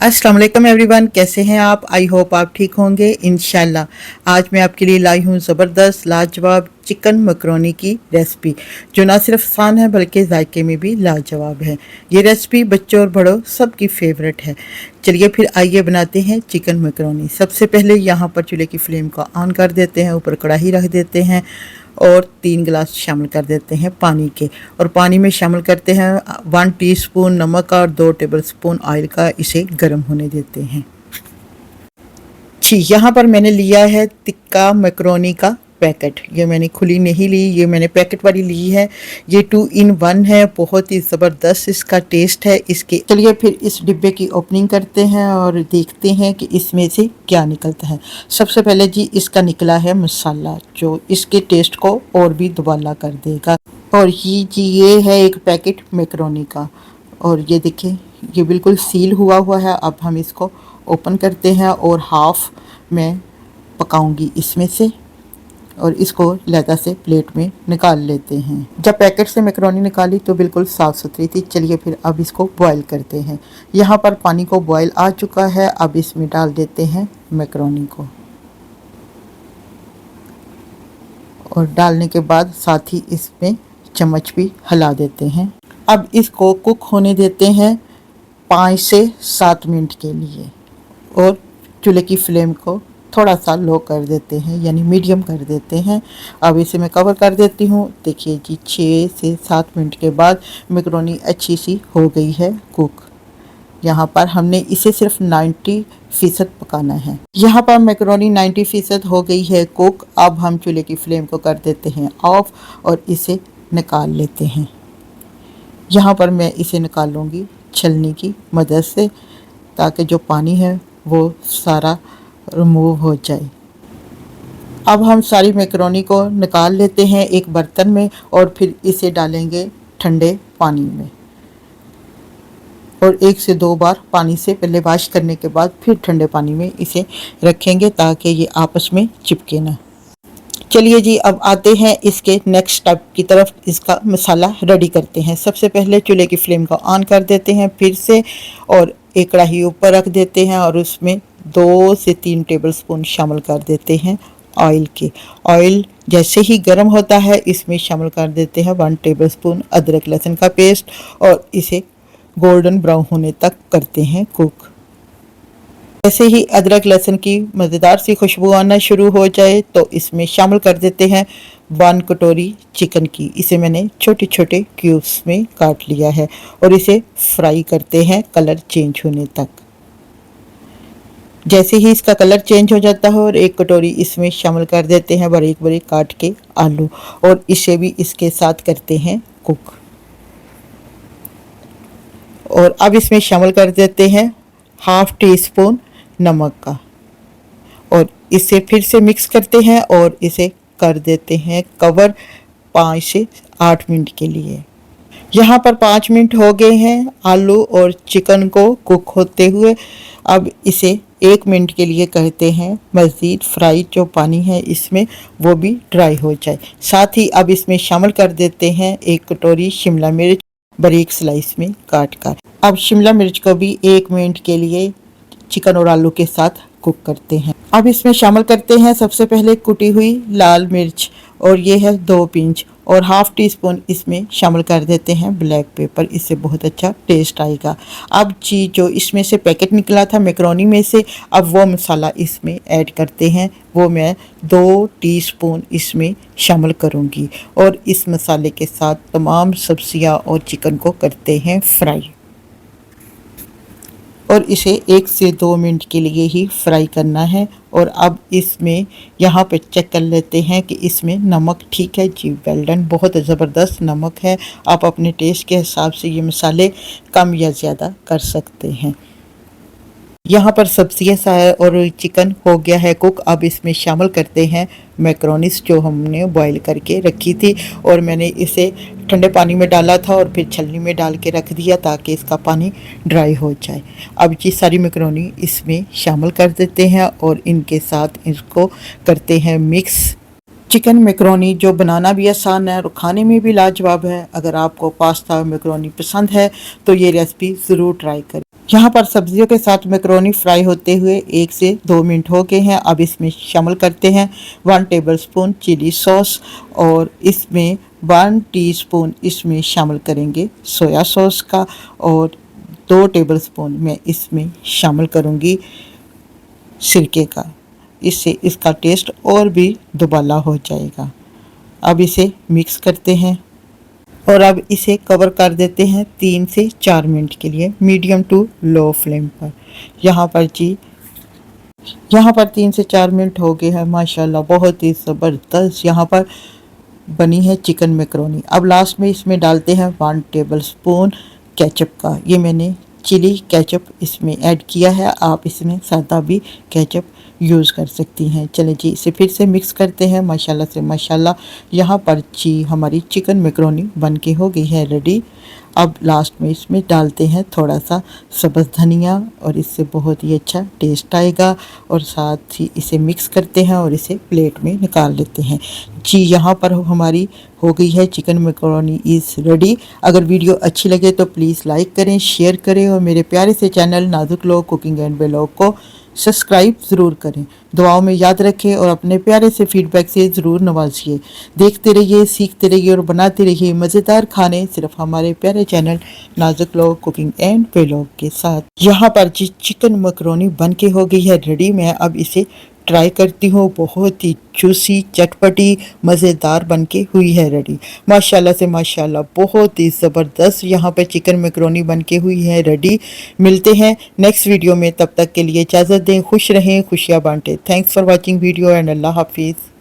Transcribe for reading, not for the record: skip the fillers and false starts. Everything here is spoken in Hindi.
अस्सलाम वालेकुम एवरीवन, कैसे हैं आप? आई होप आप ठीक होंगे इंशाल्लाह। आज मैं आपके लिए लाई हूँ ज़बरदस्त लाजवाब चिकन मकरोनी की रेसिपी, जो ना सिर्फ आसान है बल्कि जायके में भी लाजवाब है। ये रेसिपी बच्चों और बड़ों सबकी फेवरेट है। चलिए फिर आइए बनाते हैं चिकन मकरोनी। सबसे पहले यहाँ पर चूल्हे की फ्लेम को ऑन कर देते हैं, ऊपर कढ़ाई रख देते हैं और 3 गिलास शामिल कर देते हैं पानी के। और पानी में शामिल करते हैं 1 टीस्पून नमक और 2 टेबलस्पून ऑयल का। इसे गर्म होने देते हैं। जी, यहाँ पर मैंने लिया है टिक्का मैकरोनी का पैकेट। ये मैंने खुली नहीं ली, ये मैंने पैकेट वाली ली है। ये 2 in 1 है, बहुत ही ज़बरदस्त इसका टेस्ट है इसके। चलिए फिर इस डिब्बे की ओपनिंग करते हैं और देखते हैं कि इसमें से क्या निकलता है। सबसे पहले जी इसका निकला है मसाला, जो इसके टेस्ट को और भी दुबाला कर देगा। और ये है एक पैकेट मैकरोनी का, और ये देखिए ये बिल्कुल सील हुआ है। अब हम इसको ओपन करते हैं और हाफ मैं पकाऊंगी इसमें से, और इसको लहदा से प्लेट में निकाल लेते हैं। जब पैकेट से मैकरोनी निकाली तो बिल्कुल साफ़ सुथरी थी। चलिए फिर अब इसको बॉईल करते हैं। यहाँ पर पानी को बॉईल आ चुका है। अब इसमें डाल देते हैं मैकरोनी को, और डालने के बाद साथ ही इसमें चम्मच भी हिला देते हैं। अब इसको कुक होने देते हैं 5 से 7 मिनट के लिए, और चूल्हे की फ्लेम को थोड़ा सा लो कर देते हैं, यानी मीडियम कर देते हैं। अब इसे मैं कवर कर देती हूँ। देखिए जी 6 से 7 मिनट के बाद मैकरोनी अच्छी सी हो गई है कुक। यहाँ पर हमने इसे सिर्फ 90% पकाना है। यहाँ पर मैकरोनी 90% हो गई है कुक। अब हम चूल्हे की फ्लेम को कर देते हैं ऑफ और इसे निकाल लेते हैं। यहाँ पर मैं इसे निकालूंगी छलनी की मदद से, ताकि जो पानी है वो सारा रिमूव हो जाए। अब हम सारी मैकरोनी को निकाल लेते हैं एक बर्तन में, और फिर इसे डालेंगे ठंडे पानी में, और 1 से 2 बार पानी से पहले वॉश करने के बाद फिर ठंडे पानी में इसे रखेंगे, ताकि ये आपस में चिपके ना। चलिए जी अब आते हैं इसके नेक्स्ट स्टेप की तरफ। इसका मसाला रेडी करते हैं। सबसे पहले चूल्हे की फ्लेम को ऑन कर देते हैं फिर से, और एक कढ़ाई ऊपर रख देते हैं, और उसमें 2 से 3 टेबलस्पून शामिल कर देते हैं ऑयल के। ऑयल जैसे ही गर्म होता है इसमें शामिल कर देते हैं 1 टेबलस्पून अदरक लहसुन का पेस्ट, और इसे गोल्डन ब्राउन होने तक करते हैं कुक। जैसे ही अदरक लहसुन की मज़ेदार सी खुशबू आना शुरू हो जाए तो इसमें शामिल कर देते हैं 1 कटोरी चिकन की। इसे मैंने छोटे छोटे क्यूब्स में काट लिया है, और इसे फ्राई करते हैं कलर चेंज होने तक। जैसे ही इसका कलर चेंज हो जाता है, और 1 कटोरी इसमें शामिल कर देते हैं बारीक बारीक काट के आलू, और इसे भी इसके साथ करते हैं कुक। और अब इसमें शामिल कर देते हैं हाफ टीस्पून नमक का, और इसे फिर से मिक्स करते हैं और इसे कर देते हैं कवर 5 से 8 मिनट के लिए। यहाँ पर 5 मिनट हो गए हैं आलू और चिकन को कुक होते हुए। अब इसे 1 मिनट के लिए करते हैं मज़ीद फ्राई। जो पानी है इसमें वो भी ड्राई हो जाए। साथ ही अब इसमें शामिल कर देते हैं 1 कटोरी शिमला मिर्च बारीक स्लाइस में काट कर। अब शिमला मिर्च को भी 1 मिनट के लिए चिकन और आलू के साथ कुक करते हैं। अब इसमें शामिल करते हैं सबसे पहले कुटी हुई लाल मिर्च, और ये है 2 पिंच, और हाफ टीस्पून इसमें शामिल कर देते हैं ब्लैक पेपर। इससे बहुत अच्छा टेस्ट आएगा। अब जी जो इसमें से पैकेट निकला था मैकरोनी में से, अब वो मसाला इसमें ऐड करते हैं। वो मैं 2 टीस्पून इसमें शामिल करूँगी, और इस मसाले के साथ तमाम सब्जियाँ और चिकन को करते हैं फ्राई, और इसे 1 से 2 मिनट के लिए ही फ्राई करना है। और अब इसमें यहाँ पे चेक कर लेते हैं कि इसमें नमक ठीक है जी। वेल डन, बहुत ज़बरदस्त नमक है। आप अपने टेस्ट के हिसाब से ये मसाले कम या ज़्यादा कर सकते हैं। यहाँ पर सब्जियाँ और चिकन हो गया है कुक। अब इसमें शामिल करते हैं मैकरोनीस जो हमने बॉईल करके रखी थी, और मैंने इसे ठंडे पानी में डाला था और फिर छलनी में डाल के रख दिया ताकि इसका पानी ड्राई हो जाए। अब ये सारी मैकरोनी इसमें शामिल कर देते हैं, और इनके साथ इसको करते हैं मिक्स। चिकन मैकरोनी जो बनाना भी आसान है और खाने में भी लाजवाब है। अगर आपको पास्ता मैकरोनी पसंद है तो ये रेसिपी ज़रूर ट्राई करें। यहाँ पर सब्जियों के साथ मैक्रोनी फ्राई होते हुए 1 से 2 मिनट हो गए हैं। अब इसमें शामिल करते हैं 1 टेबलस्पून चिली सॉस और इसमें 1 टीस्पून इसमें शामिल करेंगे सोया सॉस का और 2 टेबलस्पून मैं इसमें शामिल करूँगी सिरके का। इससे इसका टेस्ट और भी दुबाला हो जाएगा। अब इसे मिक्स करते हैं और अब इसे कवर कर देते हैं 3 से 4 मिनट के लिए मीडियम टू लो फ्लेम पर। यहाँ पर 3 से 4 मिनट हो गए हैं माशाल्लाह, बहुत ही ज़बरदस्त यहाँ पर बनी है चिकन मैक्रोनी। अब लास्ट में इसमें डालते हैं 1 टेबलस्पून केचप का। ये मैंने चिली केचप इसमें ऐड किया है, आप इसमें सादा भी केचप यूज़ कर सकती हैं। चलें जी, इसे फिर से मिक्स करते हैं माशाल्लाह से माशाल्लाह। यहाँ पर जी हमारी चिकन मैक्रोनी बन के हो गई है रेडी। अब लास्ट में इसमें डालते हैं थोड़ा सा सब्ज़ धनिया और इससे बहुत ही अच्छा टेस्ट आएगा और साथ ही इसे मिक्स करते हैं और इसे प्लेट में निकाल लेते हैं। जी यहाँ पर हमारी हो गई है चिकन मैक्रोनी इज़ रेडी। अगर वीडियो अच्छी लगे तो प्लीज़ लाइक करें, शेयर करें और मेरे प्यारे से चैनल नाजुक लोग कुकिंग एंड व्लॉग को सब्सक्राइब ज़रूर करें। दुआओं में याद रखें और अपने प्यारे से फीडबैक से ज़रूर नवाजिए। देखते रहिए, सीखते रहिए और बनाते रहिए मज़ेदार खाने सिर्फ हमारे प्यारे चैनल नाजुक लोग कुकिंग एंड व्लॉग के साथ। यहाँ पर जी चिकन मैक्रोनी बन के हो गई है रेडी। मैं अब इसे ट्राई करती हूँ। बहुत ही जूसी चटपटी मज़ेदार बन के हुई है रेडी माशाल्लाह से माशाल्लाह। बहुत ही ज़बरदस्त यहाँ पे चिकन मैक्रोनी बन के हुई है रेडी। मिलते हैं नेक्स्ट वीडियो में, तब तक के लिए इजाज़त दें। खुश रहें, खुशियाँ बांटें। Thanks for watching video and अल्लाह हाफिज़।